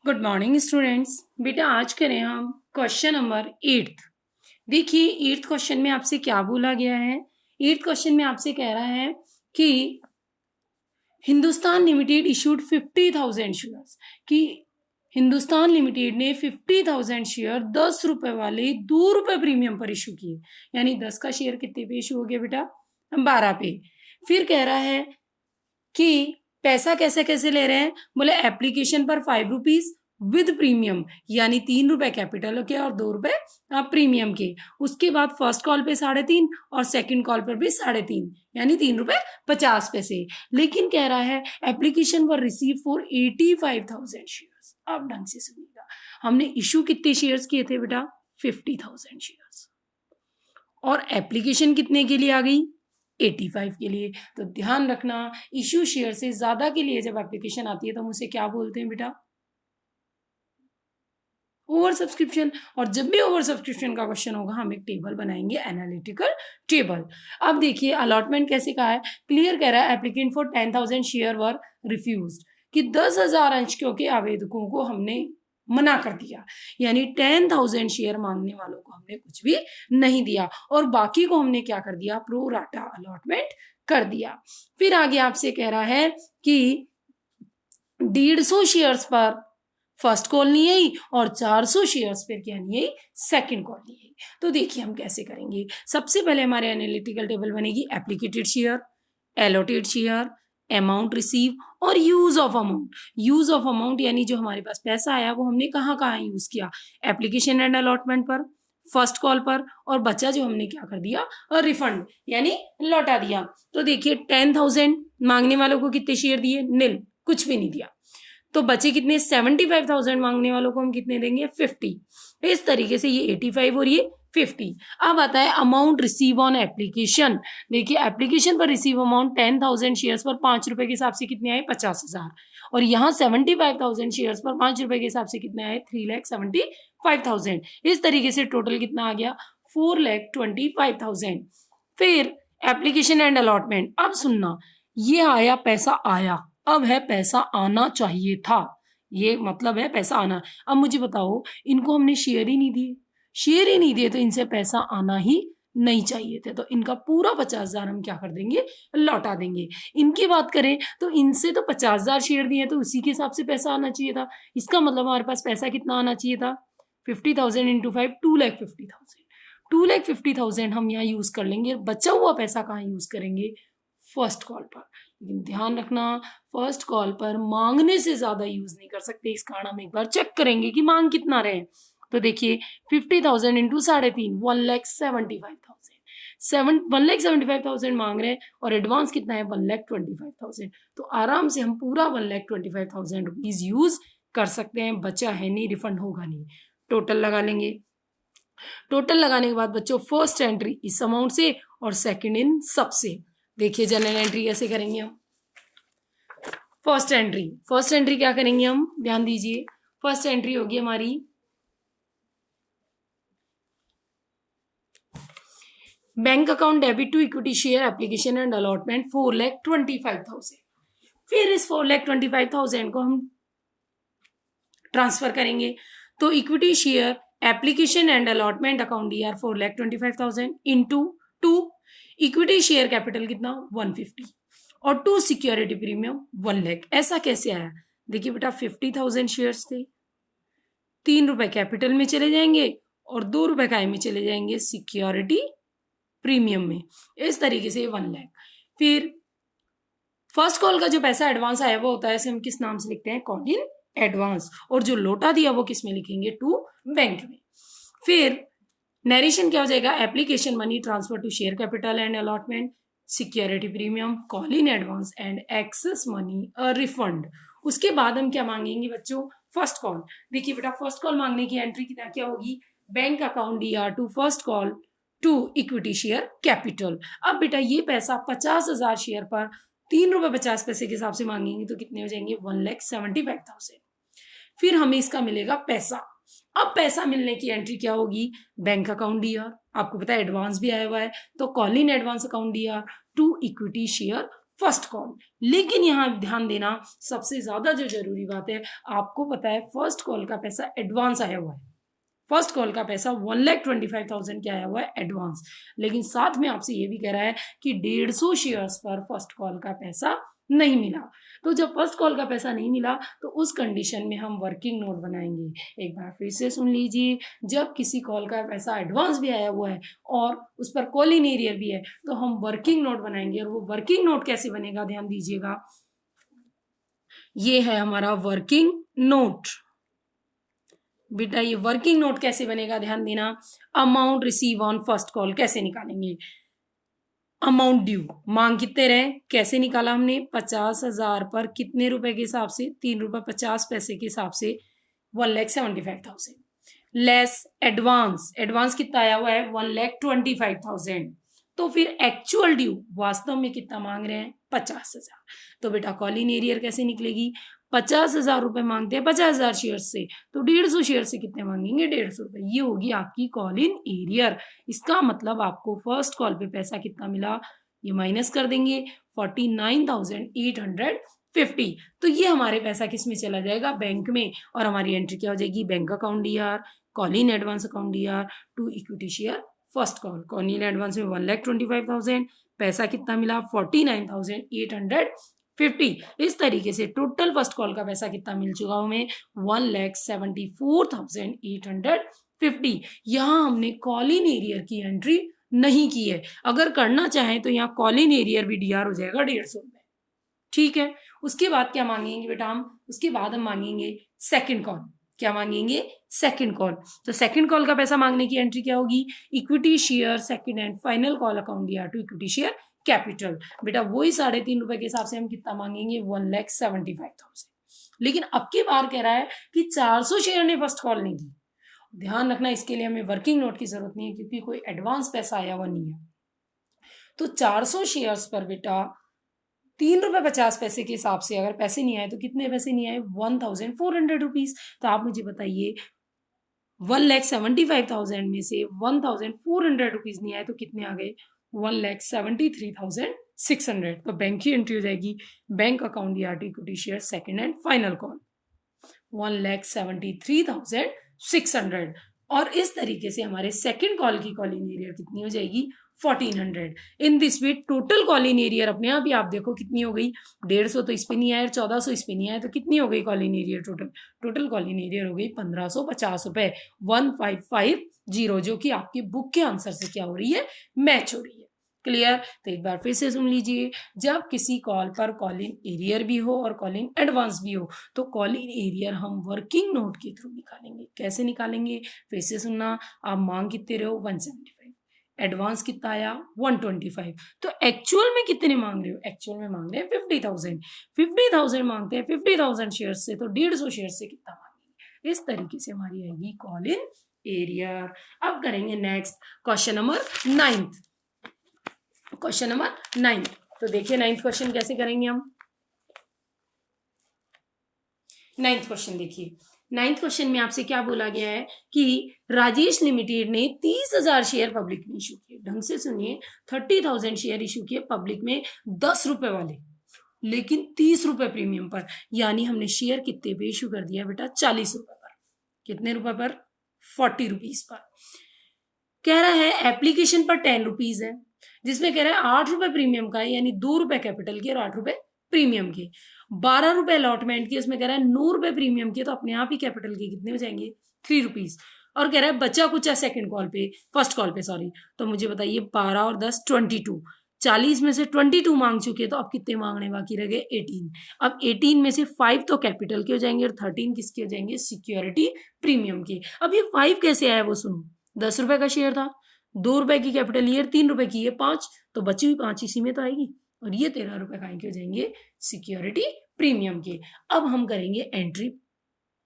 Good morning students. बेटा आज करें हम क्वेश्चन नंबर 8। देखिए 8th क्वेश्चन में आपसे क्या बोला गया है। 8th क्वेश्चन में आपसे कह रहा है कि हिंदुस्तान लिमिटेड इशूड 50,000 शेयर्स, कि हिंदुस्तान लिमिटेड ने 50,000 शेयर 10 रुपए वाले 2 रुपए प्रीमियम पर इशू किए। यानी 10 का शेयर कितने पे इशू हो गया बेटा? 12 पे। फिर कह रहा है कि पैसा कैसे कैसे ले रहे हैं। बोले एप्लीकेशन पर 5 रुपीज विद प्रीमियम, यानी 3 रुपए कैपिटल के और 2 रुपए प्रीमियम के। उसके बाद फर्स्ट कॉल पे 3.5 और सेकंड कॉल पर भी 3.5, यानी 3 रुपए 50 पैसे। लेकिन कह रहा है एप्लीकेशन पर रिसीव फॉर 85,000 शेयर्स। अब ढंग से सुनिएगा, हमने इशू कितने शेयर्स किए थे बेटा? 50,000 शेयर्स। और एप्लीकेशन कितने के लिए आ गई? 85 के लिए। तो ध्यान रखना, इश्यू शेयर से ज्यादा के लिए जब एप्लीकेशन आती है तो हम उसे क्या बोलते हैं बेटा? Over subscription. और जब भी ओवर सब्सक्रिप्शन का क्वेश्चन होगा हम एक टेबल बनाएंगे, एनालिटिकल टेबल। अब देखिए अलॉटमेंट कैसे कहा है, क्लियर कह रहा है applicant for 10,000 share were refused, कि 10,000 अंशों के आवेदकों को हमने मना कर दिया। यानी 10,000 शेयर मांगने वालों को हमने कुछ भी नहीं दिया और बाकी को हमने क्या कर दिया? प्रो राटा अलॉटमेंट कर दिया। फिर आगे आपसे कह रहा है कि 150 शेयर्स पर फर्स्ट कॉल नहीं आई और 400 शेयर्स पर क्या नहीं आई? सेकंड कॉल नहीं आई। तो देखिए हम कैसे करेंगे। सबसे पहले हमारे एनालिटिकल टेबल बनेगी applicated share, allotted share, amount receive और use of amount. Use of amount यानी जो हमारे पास पैसा आया वो हमने कहाँ कहाँ यूज किया? एप्लीकेशन एंड अलॉटमेंट पर, फर्स्ट कॉल पर, और बचा जो हमने क्या कर दिया? और रिफंड यानी लौटा दिया। तो देखिए 10,000 मांगने वालों को कितने शेयर दिए? निल, कुछ भी नहीं दिया। तो बचे कितने? 75,000 मांगने वालों को हम कितने देंगे? 50। इस तरीके से ये 85 और ये 50। अब आता है अमाउंट रिसीव ऑन एप्लीकेशन। देखिए एप्लीकेशन पर रिसीव अमाउंट 10,000 शेयर्स पर 5 रुपए के हिसाब से कितने आए? 50,000। और यहाँ 75,000 शेयर्स पर 5 रुपए के हिसाब से कितने आए? 3,75,000। इस तरीके से टोटल कितना आ गया? 4,25,000। फिर एप्लीकेशन एंड अलॉटमेंट। अब सुनना, ये आया, पैसा आया, अब है पैसा आना चाहिए था। ये मतलब है पैसा आना। अब मुझे बताओ, इनको हमने शेयर ही नहीं दिए, शेयर ही नहीं दिए तो इनसे पैसा आना ही नहीं चाहिए थे। तो इनका पूरा 50,000 हम क्या कर देंगे? लौटा देंगे। इनकी बात करें तो इनसे तो 50,000 शेयर दिए तो उसी के हिसाब से पैसा आना चाहिए था। इसका मतलब हमारे पास पैसा कितना आना चाहिए था? 50,000 इंटू 5, 2,50,000। 2,50,000 हम यहाँ यूज कर लेंगे। बचा हुआ पैसा कहाँ यूज करेंगे? फर्स्ट कॉल पर। लेकिन ध्यान रखना, फर्स्ट कॉल पर मांगने से ज्यादा यूज नहीं कर सकते। इस कारण हम एक बार चेक करेंगे कि मांग कितना रहे। तो देखिए 50,000 इंटू 3.5, 1,75,000। 1,75,000 मांग रहे हैं और एडवांस कितना है? 1,25,000। तो आराम से हम पूरा 1,25,000 रुपीज यूज कर सकते हैं। बचा है नहीं, रिफंड होगा नहीं। टोटल लगा लेंगे। टोटल लगाने के बाद बच्चों फर्स्ट एंट्री इस अमाउंट से और सेकंड इन सबसे। देखिए जनरल एंट्री कैसे करेंगे हम। फर्स्ट एंट्री क्या करेंगे हम? ध्यान दीजिए, फर्स्ट एंट्री होगी हमारी bank account debit to equity share application and allotment 4,25,000। फिर इस 4,25,000 को हम ट्रांसफर करेंगे। तो equity share application and allotment account D R 4,25,000 into 2 equity share capital कितना? 150 और 2 सिक्योरिटी प्रीमियम 1 लाख। ऐसा कैसे आया? देखिए बेटा 50,000 शेयर्स थे, 3 रुपए कैपिटल में चले जाएंगे और 2 रुपए काय में चले जाएंगे? सिक्योरिटी प्रीमियम में। इस तरीके से 1 लाख। फिर फर्स्ट कॉल का जो पैसा एडवांस आया वो होता है, हम किस नाम से लिखते हैं? Call in advance. और जो लौटा दिया वो किस में लिखेंगे? टू बैंक में। फिर नरेशन क्या हो जाएगा? Application money transfer to share capital and allotment, security premium, call in advance and excess money refund. उसके बाद हम क्या मांगेंगे बच्चों? First call. देखिए बेटा फर्स्ट कॉल मांगने की एंट्री क्या होगी? Bank account D R to first call to equity share capital. अब बेटा ये पैसा 50,000 शेयर पर 3 रुपए 50 पैसे के हिसाब से मांगेंगे तो कितने हो जाएंगे? 1,75,000। फिर हमें इसका मिलेगा पैसा। अब पैसा मिलने की एंट्री क्या होगी? बैंक अकाउंट डीआर, आपको पता है एडवांस भी आया हुआ है तो call in advance account DR to equity share first call. लेकिन यहाँ ध्यान देना, सबसे ज्यादा जो जरूरी बात है, आपको पता है फर्स्ट कॉल का पैसा एडवांस आया हुआ है। फर्स्ट कॉल का पैसा 1,25,000 क्या आया हुआ है, एडवांस। लेकिन साथ में आपसे ये भी कह रहा है कि 150 शेयर्स पर फर्स्ट कॉल का पैसा नहीं मिला। तो जब फर्स्ट कॉल का पैसा नहीं मिला तो उस कंडीशन में हम वर्किंग नोट बनाएंगे। एक बार फिर से सुन लीजिए, जब किसी कॉल का पैसा एडवांस भी आया हुआ है और उस पर कॉल इन एरियर भी है तो हम वर्किंग नोट बनाएंगे। और वो वर्किंग नोट कैसे बनेगा, ध्यान दीजिएगा, ये है हमारा वर्किंग नोट। बेटा ये वर्किंग नोट कैसे बनेगा, ध्यान देना। Amount receive on first call कैसे निकालेंगे, अमाउंट ड्यू, मांग कितने रहे, कैसे निकाला हमने, 50,000 पर कितने रुपए के हिसाब से, 3 रुपए 50 पैसे के हिसाब से 1,75,000 लेस एडवांस। एडवांस कितना आया हुआ है, 1,25,000। तो फिर एक्चुअल ड्यू वास्तव में कितना मांग रहे हैं, 50,000। तो बेटा कॉल इन एरियर कैसे निकलेगी, 50,000 रुपए मांगते हैं 50,000 शेयर से, तो 150 शेयर से कितने मांगेंगे, 150 रुपए। ये होगी आपकी कॉल इन एरियर। इसका मतलब आपको फर्स्ट कॉल पे पैसा कितना मिला, ये माइनस कर देंगे, 49,850। तो ये हमारे पैसा किस में चला जाएगा, बैंक में। और हमारी एंट्री क्या हो जाएगी, bank account DR, call in advance account DR to equity share first call. Call in advance में 1,25,000, पैसा कितना मिला, 49,850। इस तरीके से टोटल फर्स्ट कॉल का पैसा कितना मिल चुका हमें, 1,74,850। यहाँ हमने कॉल इन एरियर की एंट्री नहीं की है। अगर करना चाहें तो यहाँ कॉल इन एरियर भी डीआर हो जाएगा 150 रुपए। ठीक है, उसके बाद क्या मांगेंगे बेटा हम, उसके बाद हम मांगेंगे सेकंड कॉल। क्या मांगेंगे, सेकंड कॉल। तो सेकंड कॉल का पैसा मांगने की एंट्री क्या होगी, equity share second and final call account DR to equity share capital. बेटा वही 3.5 रुपए के हिसाब से हम कितना मांगेंगे, 1,75,000। लेकिन अब की बार कह रहा है कि 400 शेयर ने फर्स्ट कॉल नहीं दी। ध्यान रखना, इसके लिए हमें वर्किंग नोट की जरूरत नहीं है क्योंकि कोई एडवांस पैसा आया हुआ नहीं है। तो 400 शेयर्स पर बेटा 3 रुपए 50 पैसे के हिसाब से अगर पैसे नहीं आए तो कितने पैसे नहीं आए, 1,400 रुपीज। तो आप मुझे बताइए 1,75,000 में से 1,400 रुपीज नहीं आए तो कितने आ गए, 1,73,600। तो बैंक की एंट्री हो जाएगी, bank account DR to equity share second and final call 1,73,600। और इस तरीके से हमारे सेकंड कॉल की कॉल इन एरियर कितनी हो जाएगी, 1,400। In this way total call in arrear अपने आप ही आप देखो कितनी हो गई, 150 तो इस पे नहीं आया, 1400 इस पे नहीं आया, तो कितनी हो गई call in arrear total call in arrear हो गई 1,550 रुपए, 1,550, जो कि आपकी बुक के आंसर से क्या हो रही है, मैच हो रही है। क्लियर। तो एक बार फिर से सुन लीजिए, जब किसी कॉल पर कॉल इन एरियर भी हो और कॉल इन एडवांस भी हो तो कॉल इन एरियर हम वर्किंग नोट के थ्रू निकालेंगे। कैसे निकालेंगे, फिर से सुनना, आप मांग कितने रहे हो, 175, एडवांस कितना आया 125, तो एक्चुअल में कितने मांग रहे हो, एक्चुअल में मांग रहे हैं 50,000। 50,000 मांगते हैं 50,000 शेयर से, तो 150 शेयर से कितना मांगेंगे। इस तरीके से हमारी आएगी कॉल इन एरियर। अब करेंगे next question number 9। Question number 9, तो देखिए 9th क्वेश्चन कैसे करेंगे हम। 9th क्वेश्चन देखिए, 9th क्वेश्चन में आपसे क्या बोला गया है कि राजेश लिमिटेड ने 30,000 शेयर पब्लिक में इशू किए। ढंग से सुनिए, 30,000 शेयर इशू किए पब्लिक में 10 रुपए वाले, लेकिन 30 रुपए प्रीमियम पर। यानी हमने शेयर कितने पे इशू कर दिया बेटा, 40 रुपए पर। कितने रुपए पर, 40 रुपीज पर। कह रहा है एप्लीकेशन पर 10 रुपीज है, जिसमें कह रहा है 8 रुपए प्रीमियम का है, यानी 2 रुपए कैपिटल के और 8 रुपए प्रीमियम के। 12 रुपए अलॉटमेंट की, उसमें कह रहा है 9 रुपए प्रीमियम के, तो अपने आप ही कैपिटल के कितने हो जाएंगे, 3 रुपीज। और कह रहा है बचा कुछ है सेकंड कॉल पे, फर्स्ट कॉल पे सॉरी। तो मुझे बताइए 12 और 10 22, 40 में से 22 मांग चुके, तो अब कितने मांगने बाकी रह गए, 18। अब 18 में से 5 तो कैपिटल के हो जाएंगे और 13 किसके हो जाएंगे, सिक्योरिटी प्रीमियम के। अब ये 5 कैसे आया वो सुनो, 10 रुपए का शेयर था, 2 रुपए की कैपिटल ईयर, 3 रुपए की ये 5, तो बची हुई 5 इसी में तो आएगी, और ये 13 रुपए का हो जाएंगे सिक्योरिटी प्रीमियम के। अब हम करेंगे एंट्री,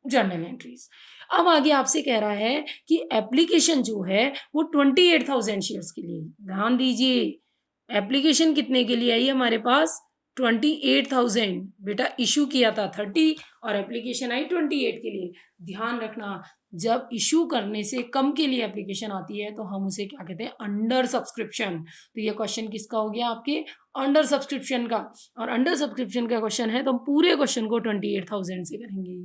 जर्नल एंट्रीज। अब आगे आपसे कह रहा है कि एप्लीकेशन जो है वो 28,000 शेयर्स के लिए। ध्यान दीजिए, एप्लीकेशन कितने के लिए आई हमारे पास, 28,000 बेटा इशू किया था 30 और एप्लीकेशन आई 28 के लिए। ध्यान रखना, जब इशू करने से कम के लिए एप्लीकेशन आती है तो हम उसे क्या कहते हैं, अंडर सब्सक्रिप्शन। तो ये क्वेश्चन किसका हो गया, आपके अंडर सब्सक्रिप्शन का। और अंडर सब्सक्रिप्शन का क्वेश्चन है तो हम पूरे क्वेश्चन को 28,000 से करेंगे।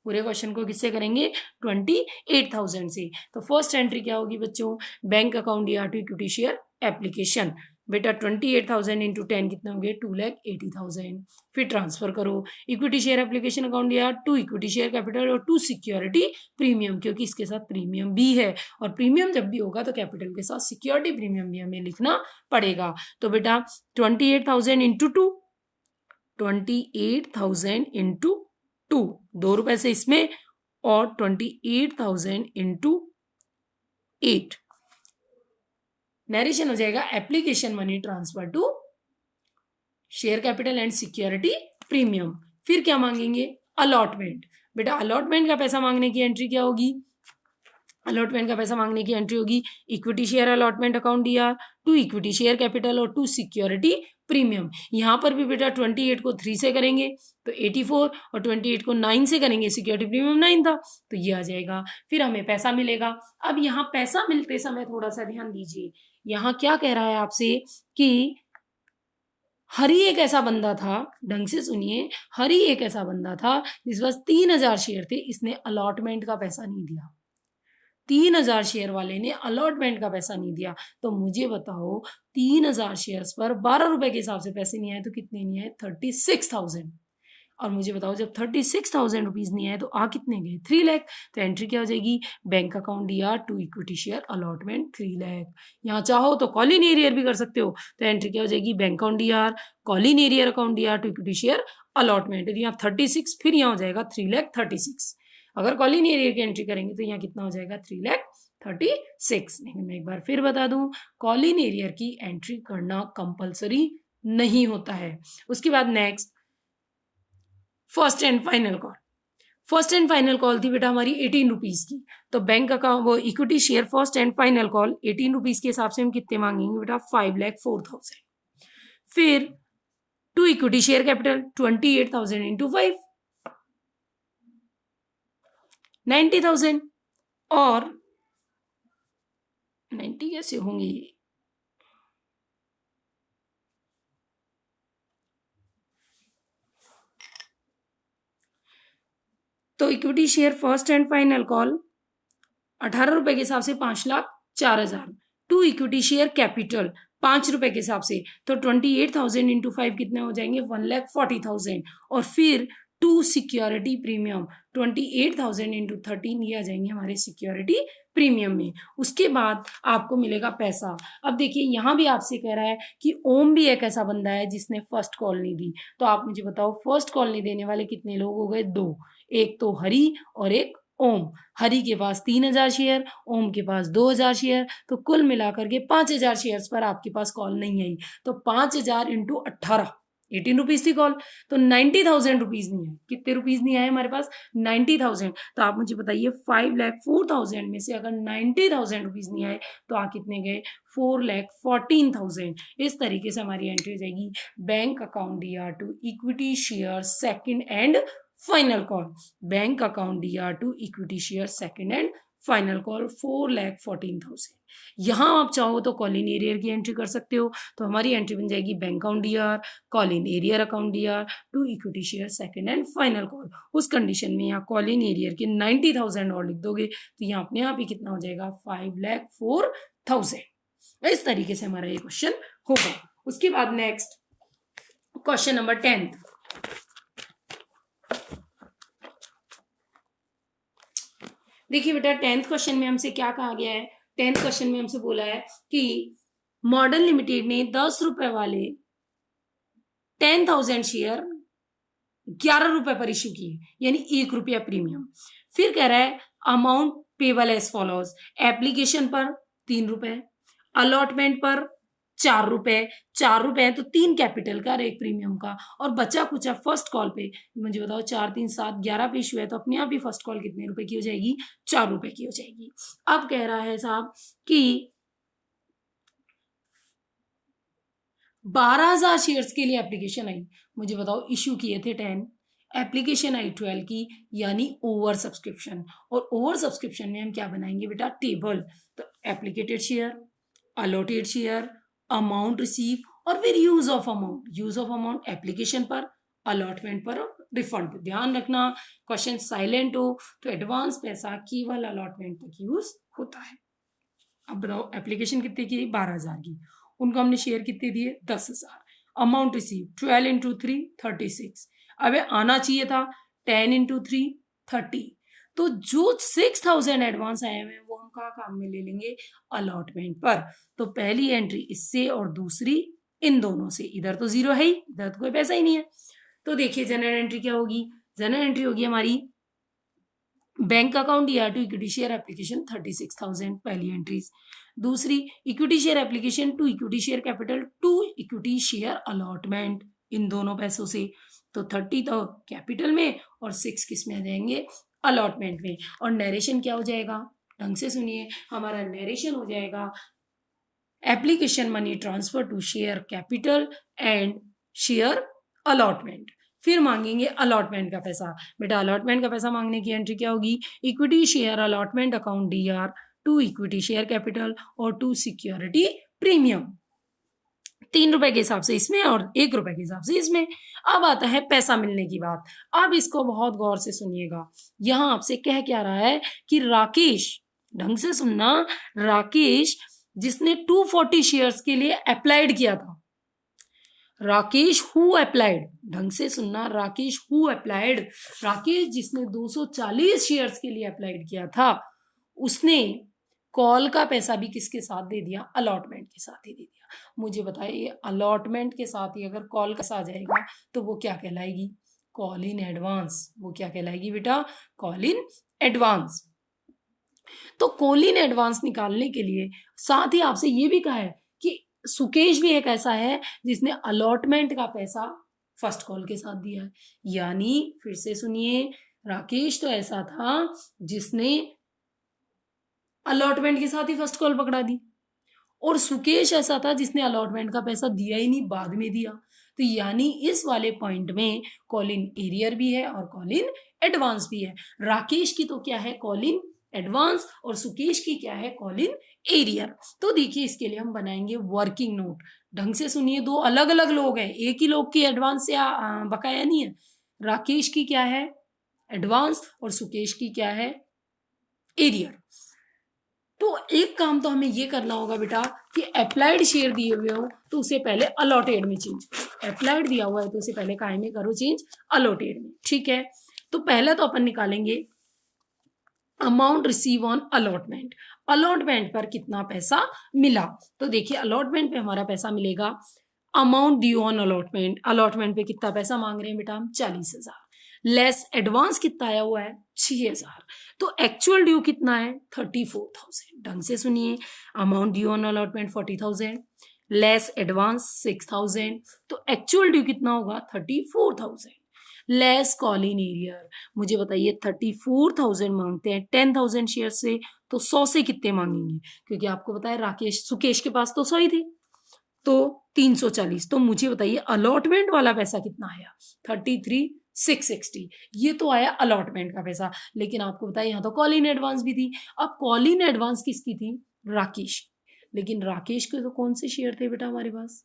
पूरे क्वेश्चन को किससे करेंगे, 28,000 से। तो फर्स्ट एंट्री क्या होगी बच्चों, बैंक अकाउंट या टू इक्विटी शेयर एप्लीकेशन। बेटा 28,000 इंटू 10 कितने होंगे, 2,80,000। फिर ट्रांसफर करो इक्विटी शेयर एप्लीकेशन अकाउंट या टू इक्विटी शेयर कैपिटल और टू सिक्योरिटी प्रीमियम, क्योंकि इसके साथ प्रीमियम भी है और प्रीमियम जब भी होगा तो कैपिटल के साथ सिक्योरिटी प्रीमियम भी हमें लिखना पड़ेगा। तो बेटा 28,000 इंटू 2, 28,000 इंटू 2, 2 रुपए से इसमें, और 28,000 इंटू 8 नरेशन हो जाएगा application money transfer to share capital and security premium. फिर क्या मांगेंगे, अलॉटमेंट। बेटा अलॉटमेंट का पैसा मांगने की एंट्री क्या होगी, अलॉटमेंट का पैसा मांगने की एंट्री होगी equity share allotment account DR to equity share capital और टू सिक्योरिटी प्रीमियम। यहां पर भी बेटा 28 को 3 से करेंगे तो 84 और 28 को 9 से करेंगे, सिक्योरिटी प्रीमियम 9 था तो ये आ जाएगा। फिर हमें पैसा मिलेगा। अब यहाँ पैसा मिलते समय थोड़ा सा ध्यान दीजिए, यहाँ क्या कह रहा है आपसे कि हरी एक ऐसा बंदा था, ढंग से सुनिए, हरी एक ऐसा बंदा था जिस पास 3,000 शेयर थे, इसने अलॉटमेंट का पैसा नहीं दिया। 3,000 शेयर वाले ने अलॉटमेंट का पैसा नहीं दिया। तो मुझे बताओ 3,000 शेयर्स पर 12 रुपए के हिसाब से पैसे नहीं आए तो कितने नहीं आए, 36,000। और मुझे बताओ जब 36,000 रुपीज नहीं आए तो आ कितने गए, 3 लाख। तो एंट्री क्या हो जाएगी, bank account DR to equity share allotment 3 lakh. यहाँ चाहो तो कॉलिन एरियर भी कर सकते हो, तो एंट्री क्या हो जाएगी, bank account DR call in arrear account DR to equity share allotment. यहाँ 36, फिर यहाँ हो जाएगा 3,36,000। अगर कॉलिन एरियर की एंट्री करेंगे तो यहाँ कितना हो जाएगा, 3,36,000। लेकिन मैं एक बार फिर बता दूं, कॉलिन एरियर की एंट्री करना कंपलसरी नहीं होता है। उसके बाद next first and final call. First and final call थी बेटा हमारी 18 रुपीज की। तो बैंक अकाउंट वो equity share first and final call 18 rupees के हिसाब से हम कितने मांगेंगे बेटा, 5,04,000। फिर to equity share capital 28,000 into 5, 90,000। और 90 कैसे होंगी, तो equity share first and final call 18 रुपए के हिसाब से 5,04,000। टू इक्विटी शेयर कैपिटल 5 रुपए के हिसाब से, तो 28,000 इंटू 5 कितने हो जाएंगे, 1,40,000। और फिर टू सिक्योरिटी प्रीमियम 28,000 इंटू 13 ये आ जाएंगे हमारे सिक्योरिटी प्रीमियम में। उसके बाद आपको मिलेगा पैसा। अब देखिए यहाँ भी आपसे कह रहा है कि ओम भी एक ऐसा बंदा है जिसने फर्स्ट कॉल नहीं दी। तो आप मुझे बताओ फर्स्ट कॉल नहीं देने वाले कितने लोग हो गए, 2। एक तो हरी और एक ओम। हरी के पास 3,000 शेयर, ओम के पास 2,000 शेयर, तो कुल मिलाकर के 5,000 शेयर्स पर आपके पास कॉल नहीं आई। तो 5,000 इंटू 18, 18 रुपीज थी कॉल, तो 90,000 रुपीज नहीं आए। कितने रुपीज नहीं आए हमारे पास, 90,000। तो आप मुझे बताइए 5,04,000 में से अगर 90,000 रुपीज नहीं आए तो आ कितने गए, 4,14,000। इस तरीके से हमारी एंट्री हो जाएगी bank account DR to equity share second and final call. Bank account DR to equity share second and final call 4,14,000। यहां आप चाहो तो कॉलिन एरियर की एंट्री कर सकते हो। तो हमारी एंट्री बन जाएगी bank account DR call in arrear account DR to equity share second and final call. उस कंडीशन में यहाँ कॉलिन एरियर के 90,000 और लिख दोगे तो यहाँ अपने आप ही कितना हो जाएगा, 5,04,000। इस तरीके से हमारा ये क्वेश्चन होगा। उसके बाद नेक्स्ट क्वेश्चन नंबर 10। देखिए बेटा 10th क्वेश्चन में हमसे क्या कहा गया है, 10th क्वेश्चन में हमसे बोला है कि मॉडर्न लिमिटेड ने 10 रुपए वाले 10,000 शेयर 11 रुपए पर इश्यू किए, यानी 1 रुपया प्रीमियम। फिर कह रहा है amount payable as follows, application पर 3 रुपए, अलॉटमेंट पर 4 रुपए, 4 रुपए तो 3 कैपिटल का और 1 प्रीमियम का, और बचा कुचा फर्स्ट कॉल पे मुझे बताओ 4 3 7 11 पे इशू है, तो अपने आप ही फर्स्ट कॉल कितने रुपए की हो जाएगी, 4 रुपए की हो जाएगी। अब कह रहा है साहब कि 12,000 शेयर्स के लिए एप्लीकेशन आई, मुझे बताओ इश्यू किए थे 10, एप्लीकेशन आई 12 की, यानी ओवर सब्सक्रिप्शन। और ओवर सब्सक्रिप्शन में हम क्या बनाएंगे बेटा, टेबल। तो applicated share, allotted share, amount receive, और फिर use of amount. Use of amount application पर, अलॉटमेंट पर और रिफंड पर। ध्यान रखना क्वेश्चन साइलेंट हो तो एडवांस पैसा केवल अलॉटमेंट तक यूज होता है। अब बताओ एप्लीकेशन कितने की, 12,000 की, उनको हमने शेयर कितने दिए, 10,000। Amount receive 12 into 3 36। अब आना चाहिए था 10 इंटू 3 30। तो जो 6,000 एडवांस आए हुए हैं वो हम कहाँ काम में ले लेंगे, अलॉटमेंट पर। तो पहली एंट्री इससे और दूसरी इन दोनों से। इधर तो जीरो है ही, इधर तो कोई पैसा ही नहीं है। तो देखिए जनरल एंट्री क्या होगी, जनरल एंट्री होगी हमारी बैंक अकाउंट या टू इक्विटी शेयर एप्लीकेशन 36,000 पहली एंट्रीज। दूसरी equity share application to equity share capital to equity share allotment, इन दोनों पैसों से। तो 30 तो कैपिटल में और 6 किस में आ जाएंगे, अलॉटमेंट में। और नरेशन क्या हो जाएगा, ढंग से सुनिए, हमारा नरेशन हो जाएगा application money transfer to share capital and share allotment. फिर मांगेंगे अलॉटमेंट का पैसा। बेटा अलॉटमेंट का पैसा मांगने की एंट्री क्या होगी, equity share allotment account DR to equity share capital और टू सिक्योरिटी प्रीमियम। 3 रुपए के हिसाब से इसमें और 1 रुपए के हिसाब से इसमें। अब आता है पैसा मिलने की बात। अब इसको बहुत गौर से सुनिएगा, यहां आपसे कह क्या रहा है कि राकेश, ढंग से सुनना, राकेश जिसने 240 शेयर्स के लिए अप्लाइड किया था, राकेश हु अप्लाइड, ढंग से सुनना, राकेश हु अप्लाइड, राकेश जिसने 240 शेयर्स के लिए अप्लाइड किया था, उसने कॉल का पैसा भी किसके साथ दे दिया, अलॉटमेंट के साथ ही दे दिया। मुझे बताइए अलॉटमेंट के साथ ही अगर कॉल का आ जाएगा तो वो क्या कहलाएगी, कॉल इन एडवांस। वो क्या कहलाएगी बेटा, कॉल इन एडवांस। तो कॉल इन एडवांस निकालने के लिए साथ ही आपसे ये भी कहा है कि सुकेश भी एक ऐसा है जिसने अलॉटमेंट का पैसा फर्स्ट कॉल के साथ दिया है। यानी फिर से सुनिए, राकेश तो ऐसा था जिसने अलॉटमेंट के साथ ही फर्स्ट कॉल पकड़ा दी, और सुकेश ऐसा था जिसने अलॉटमेंट का पैसा दिया ही नहीं, बाद में दिया। तो यानी इस वाले पॉइंट में कॉल इन एरियर भी है और कॉल इन एडवांस भी है। राकेश की तो क्या है, कॉल इन एडवांस, और सुकेश की क्या है, कॉल इन एरियर। तो देखिए इसके लिए हम बनाएंगे वर्किंग नोट। ढंग से सुनिए, दो अलग अलग लोग हैं, एक ही लोग की एडवांस या बकाया नहीं है। राकेश की क्या है, एडवांस, और सुकेश की क्या है, एरियर। तो एक काम तो हमें ये करना होगा बेटा कि अप्लाइड शेयर दिए हुए हो तो उसे पहले अलॉटेड में चेंज करो। अप्लाइड दिया हुआ है तो उसे पहले काय में करो चेंज, अलॉटेड में। ठीक है, तो पहले तो अपन निकालेंगे amount receive on allotment. Allotment पर कितना पैसा मिला, तो देखिए अलॉटमेंट पे हमारा पैसा मिलेगा, amount due on allotment, allotment पे कितना पैसा मांग रहे हैं बेटा हम, 40,000, लेस एडवांस कितना आया हुआ है, 6,000। तो एक्चुअल ड्यू कितना है, 34,000। ढंग से सुनिए, amount due on allotment 40,000, less advance 6,000, तो एक्चुअल ड्यू कितना होगा, 34,000, लेस कॉल इन एरियर। मुझे बताइए 34,000 मांगते हैं 10,000 शेयर से, तो 100 से कितने मांगेंगे, क्योंकि आपको बताया राकेश सुकेश के पास तो 100 ही थे, तो 340। तो मुझे बताइए अलॉटमेंट वाला पैसा कितना आया, 33,660। ये तो आया अलॉटमेंट का पैसा। लेकिन आपको बताया यहाँ तो कॉल इन एडवांस भी थी। अब कॉल इन एडवांस किसकी थी, राकेश। लेकिन राकेश के तो कौन से शेयर थे बेटा हमारे पास,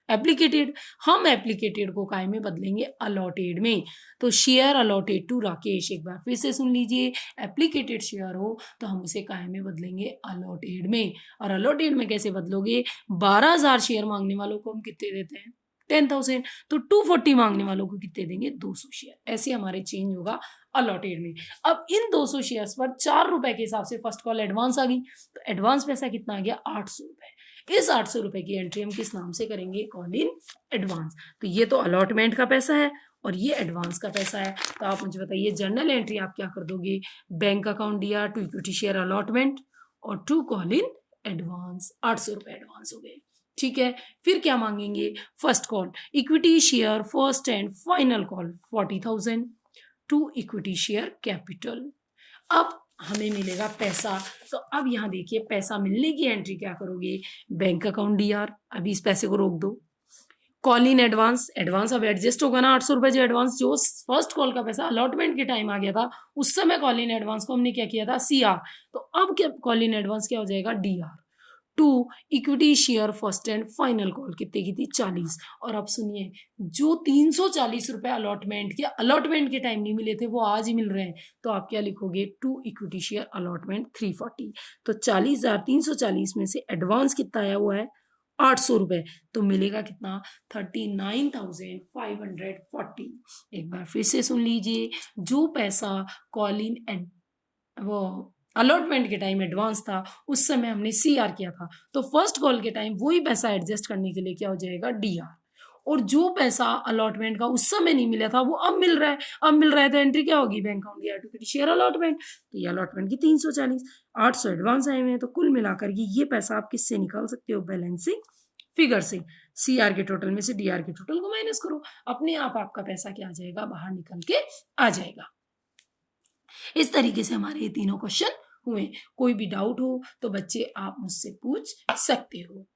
एप्लीकेटेड। हम एप्लीकेटेड को काय में बदलेंगे, अलॉटेड में। तो शेयर अलॉटेड टू राकेश, एक बार फिर से सुन लीजिए, एप्लीकेटेड शेयर हो तो हम उसे काय में बदलेंगे, अलॉटेड में। और अलॉटेड में कैसे बदलोगे, 12,000 शेयर मांगने वालों को हम कितने देते हैं, 10,000, तो 240 मांगने वालों को कितने देंगे, 200 शेयर। ऐसे हमारे चेंज होगा अलॉटेड में। अब इन 200 शेयर्स पर 4 रुपए के हिसाब से फर्स्ट कॉल एडवांस आ गई, तो एडवांस पैसा कितना आ गया, 800 रुपए। इस 800 रुपए की एंट्री हम किस नाम से करेंगे, कॉल इन एडवांस। तो ये तो अलॉटमेंट का पैसा है और ये एडवांस का पैसा है। तो आप मुझे बताइए जर्नल एंट्री आप क्या कर दोगे, बैंक अकाउंट दिया टू इक्विटी शेयर अलॉटमेंट और टू कॉल इन एडवांस, 800 रुपए एडवांस हो गए। ठीक है, फिर क्या मांगेंगे, first call equity share first and final call 40,000 to equity share capital. अब हमें मिलेगा पैसा। तो अब यहाँ देखिए पैसा मिलने की एंट्री क्या करोगे, बैंक अकाउंट डीआर, अभी इस पैसे को रोक दो। कॉल इन एडवांस, एडवांस अब एडजस्ट होगा ना, 800 रुपए जो एडवांस जो फर्स्ट कॉल का पैसा अलॉटमेंट के टाइम आ गया था, उस समय कॉल इन एडवांस को हमने क्या किया था, सीआर। तो अब क्या कॉल इन एडवांस क्या हो जाएगा, DR. To equity share first and final call कितने की थी, 40। और अब सुनिए, जो 340 रुपए अलॉटमेंट के टाइम नहीं मिले थे वो आज ही मिल रहे हैं, तो आप क्या लिखोगे, टू इक्विटी शेयर अलॉटमेंट 340। तो 40,340 में से एडवांस कितना आया हुआ है, 800 रुपए, तो मिलेगा कितना, 39,540। एक बार फिर से सुन लीजिए, जो पैसा कॉल इन एंड वो अलॉटमेंट के टाइम एडवांस था, उस समय हमने सीआर किया था, तो फर्स्ट कॉल के टाइम वही पैसा एडजस्ट करने के लिए क्या हो जाएगा, डीआर। और जो पैसा अलॉटमेंट का उस समय नहीं मिला था वो अब मिल रहा है, तो एंट्री क्या होगी, बैंक अकाउंट या टू शेयर अलॉटमेंट। तो ये अलॉटमेंट की 340, 800 एडवांस आए हुए हैं, तो कुल मिलाकर के ये पैसा आप किससे निकाल सकते हो, बैलेंसिंग फिगर से। सीआर के टोटल में से डीआर के टोटल को माइनस करो, अपने आप आपका पैसा क्या आ जाएगा, बाहर निकल के आ जाएगा। इस तरीके से हमारे ये तीनों क्वेश्चन हुए। कोई भी डाउट हो तो बच्चे आप मुझसे पूछ सकते हो।